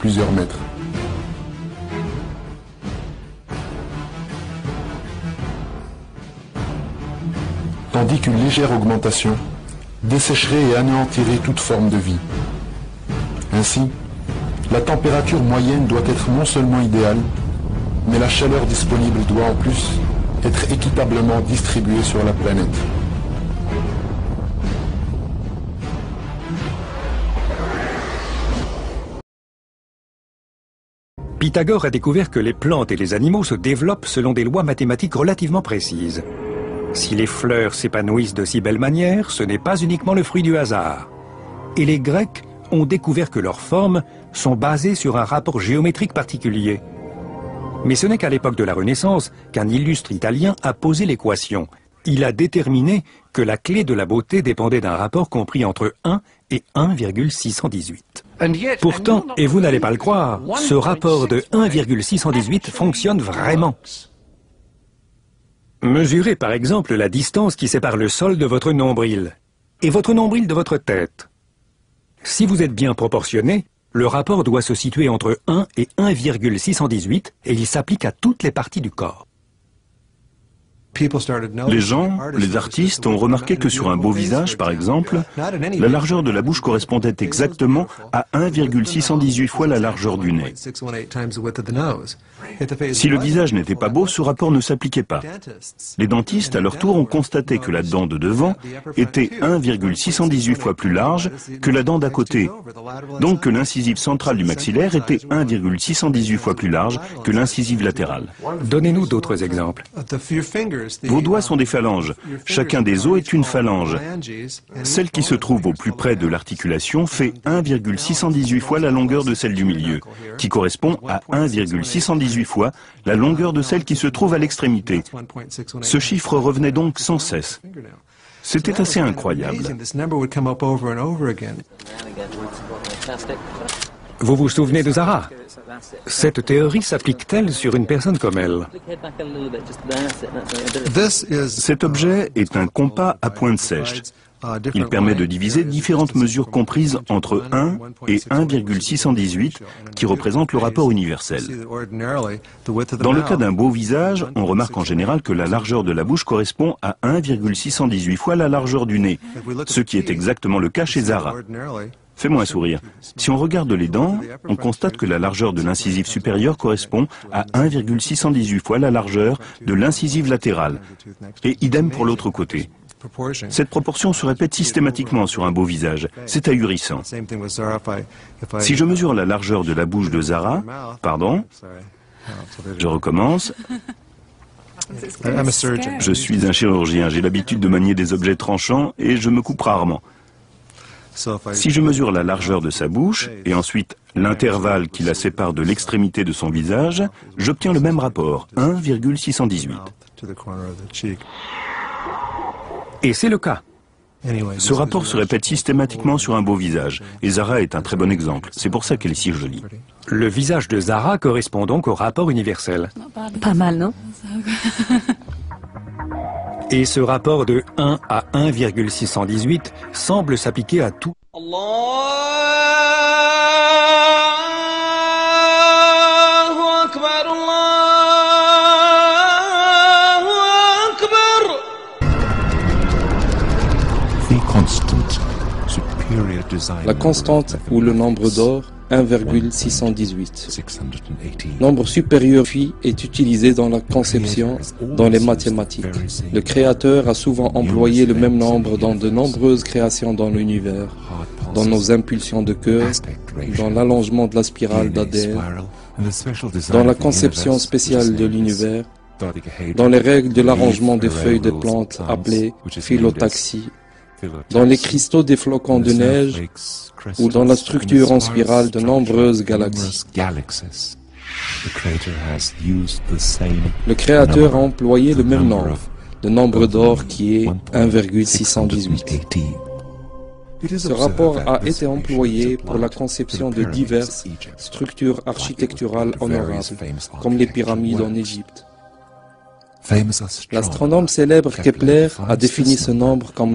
plusieurs mètres. Tandis qu'une légère augmentation dessécherait et anéantirait toute forme de vie. Ainsi, la température moyenne doit être non seulement idéale, mais la chaleur disponible doit en plus être équitablement distribuée sur la planète. Pythagore a découvert que les plantes et les animaux se développent selon des lois mathématiques relativement précises. Si les fleurs s'épanouissent de si belle manière, ce n'est pas uniquement le fruit du hasard. Et les Grecs ont découvert que leurs formes sont basées sur un rapport géométrique particulier. Mais ce n'est qu'à l'époque de la Renaissance qu'un illustre Italien a posé l'équation. Il a déterminé que la clé de la beauté dépendait d'un rapport compris entre 1 et 1,618. Pourtant, et vous n'allez pas le croire, ce rapport de 1,618 fonctionne vraiment. Mesurez par exemple la distance qui sépare le sol de votre nombril et votre nombril de votre tête. Si vous êtes bien proportionné, le rapport doit se situer entre 1 et 1,618 et il s'applique à toutes les parties du corps. Les gens, les artistes ont remarqué que sur un beau visage, par exemple, la largeur de la bouche correspondait exactement à 1,618 fois la largeur du nez. Si le visage n'était pas beau, ce rapport ne s'appliquait pas. Les dentistes, à leur tour, ont constaté que la dent de devant était 1,618 fois plus large que la dent d'à côté. Donc que l'incisive centrale du maxillaire était 1,618 fois plus large que l'incisive latérale. Donnez-nous d'autres exemples. Vos doigts sont des phalanges. Chacun des os est une phalange. Celle qui se trouve au plus près de l'articulation fait 1,618 fois la longueur de celle du milieu, qui correspond à 1,618 fois la longueur de celle qui se trouve à l'extrémité. Ce chiffre revenait donc sans cesse. C'était assez incroyable. Vous vous souvenez de Zara? Cette théorie s'applique-t-elle sur une personne comme elle? Cet objet est un compas à pointe sèche. Il permet de diviser différentes mesures comprises entre 1 et 1,618 qui représentent le rapport universel. Dans le cas d'un beau visage, on remarque en général que la largeur de la bouche correspond à 1,618 fois la largeur du nez, ce qui est exactement le cas chez Zara. Fais-moi un sourire. Si on regarde les dents, on constate que la largeur de l'incisive supérieure correspond à 1,618 fois la largeur de l'incisive latérale. Et idem pour l'autre côté. Cette proportion se répète systématiquement sur un beau visage. C'est ahurissant. Si je mesure la largeur de la bouche de Zara, je recommence. Je suis un chirurgien, j'ai l'habitude de manier des objets tranchants et je me coupe rarement. Si je mesure la largeur de sa bouche et ensuite l'intervalle qui la sépare de l'extrémité de son visage, j'obtiens le même rapport, 1,618. Et c'est le cas. Ce rapport se répète systématiquement sur un beau visage, et Zara est un très bon exemple. C'est pour ça qu'elle est si jolie. Le visage de Zara correspond donc au rapport universel. Pas mal, non? Et ce rapport de 1 à 1,618 semble s'appliquer à tout. La constante ou le nombre d'or 1,618. Nombre supérieur phi est utilisé dans la conception, dans les mathématiques. Le créateur a souvent employé le même nombre dans de nombreuses créations dans l'univers, dans nos impulsions de cœur, dans l'allongement de la spirale d'ADN, dans la conception spéciale de l'univers, dans les règles de l'arrangement des feuilles de plantes appelées phyllotaxie, dans les cristaux des flocons de neige ou dans la structure en spirale de nombreuses galaxies. Le Créateur a employé le même nombre, le nombre d'or qui est 1,618. Ce rapport a été employé pour la conception de diverses structures architecturales honorables, comme les pyramides en Égypte. L'astronome célèbre Kepler a défini ce nombre comme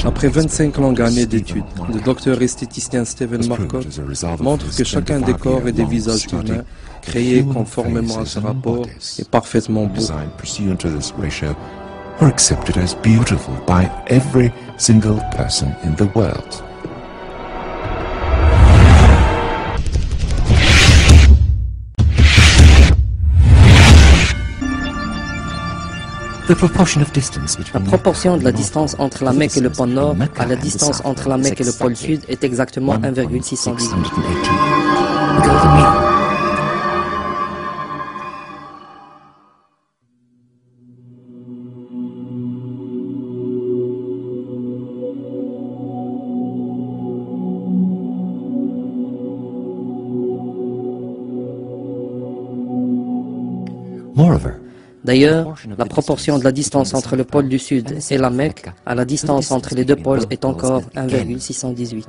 Après 25 longues années d'études, le docteur esthéticien Stephen Marcotte montre que chacun des corps et des visages humains créés conformément à ce rapport est parfaitement beau. Are accepted as beautiful by every single person in the world. La proportion de la distance entre la Mecque et le pôle Nord à la distance entre la Mecque et le pôle Sud est exactement 1,618. D'ailleurs, la proportion de la distance entre le pôle du Sud et la Mecque à la distance entre les deux pôles est encore 1,618.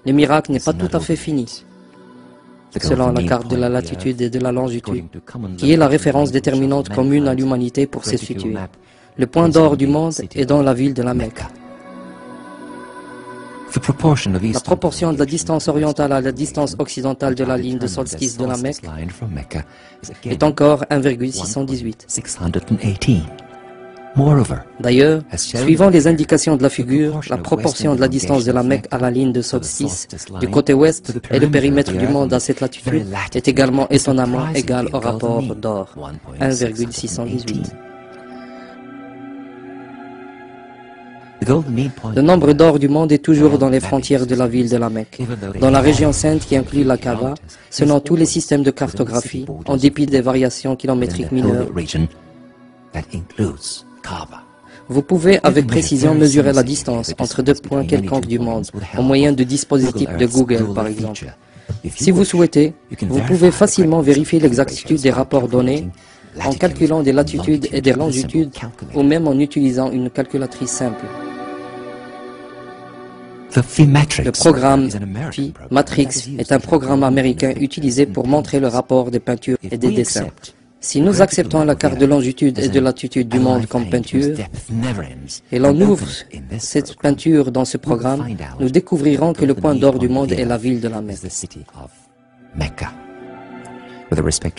Le miracle n'est pas tout à fait fini. Selon la carte de la latitude et de la longitude, qui est la référence déterminante commune à l'humanité pour se situer, le point d'or du monde est dans la ville de la Mecque. La proportion de la distance orientale à la distance occidentale de la ligne de solstice de la Mecque est encore 1,618. D'ailleurs, suivant les indications de la figure, la proportion de la distance de la Mecque à la ligne de solstice du côté ouest et le périmètre du monde à cette latitude est également étonnamment égal au rapport d'or, 1,618. Le nombre d'or du monde est toujours dans les frontières de la ville de la Mecque, dans la région sainte qui inclut la Kaaba, selon tous les systèmes de cartographie, en dépit des variations kilométriques mineures. Vous pouvez avec précision mesurer la distance entre deux points quelconques du monde, au moyen de dispositifs de Google par exemple. Si vous souhaitez, vous pouvez facilement vérifier l'exactitude des rapports donnés en calculant des latitudes et des longitudes ou même en utilisant une calculatrice simple. Le programme Phi Matrix est un programme américain utilisé pour montrer le rapport des peintures et des dessins. Si nous acceptons la carte de longitude et de latitude du monde comme peinture, et l'on ouvre cette peinture dans ce programme, nous découvrirons que le point d'or du monde est la ville de la Mecque.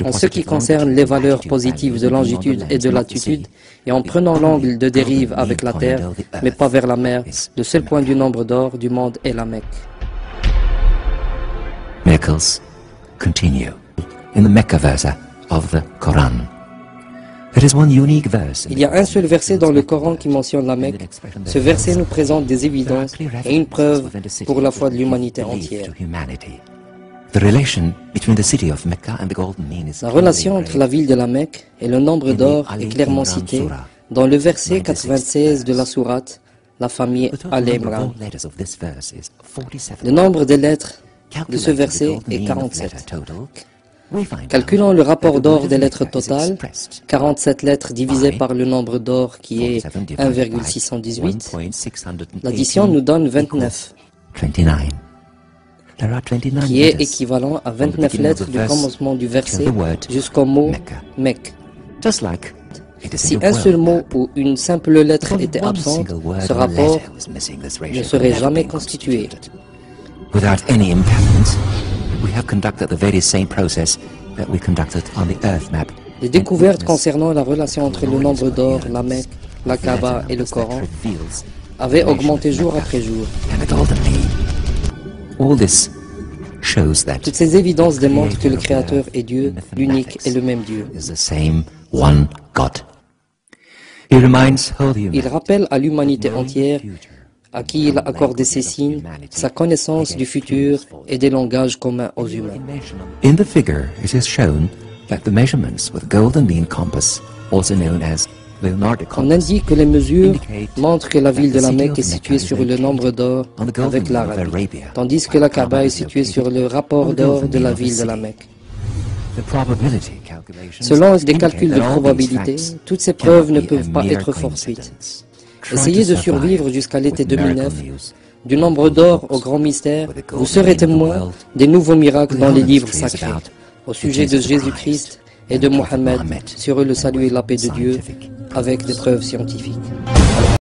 En ce qui concerne les valeurs positives de longitude et de latitude, et en prenant l'angle de dérive avec la Terre, mais pas vers la mer, le seul point du nombre d'or du monde est la Mecque. Miracles continue in the Mecca verse of the Quran. There is one unique verse. Il y a un seul verset dans le Coran qui mentionne la Mecque. Ce verset nous présente des évidences et une preuve pour la foi de l'humanité entière. La relation entre la ville de la Mecque et le nombre d'or est clairement citée dans le verset 96 de la sourate, la famille Al-Imran. Le nombre des lettres de ce verset est 47. Calculons le rapport d'or des lettres totales, 47 lettres divisées par le nombre d'or qui est 1,618. L'addition nous donne 29. Qui est équivalent à 29 lettres du commencement du verset jusqu'au mot Mecque. Si un seul mot ou une simple lettre était absente, ce rapport ne serait jamais constitué. Les découvertes concernant la relation entre le nombre d'or, la Mecque, la Kaaba et le Coran avaient augmenté jour après jour. Toutes ces évidences démontrent que le Créateur est Dieu, l'unique et le même Dieu. Il rappelle à l'humanité entière, à qui il a accordé ses signes, sa connaissance du futur et des langages communs aux humains. In the figure, it is shown that the measurements with golden mean compass, also known as On indique que les mesures montrent que la ville de la Mecque est située sur le nombre d'or avec l'Arabie, tandis que la Kaaba est située sur le rapport d'or de la ville de la Mecque. Selon des calculs de probabilité, toutes ces preuves ne peuvent pas être fortuites. Essayez de survivre jusqu'à l'été 2009. Du nombre d'or au grand mystère, vous serez témoin des nouveaux miracles dans les livres sacrés. Au sujet de Jésus-Christ et de Mohammed, sur eux le salut et la paix de Dieu, avec des preuves scientifiques.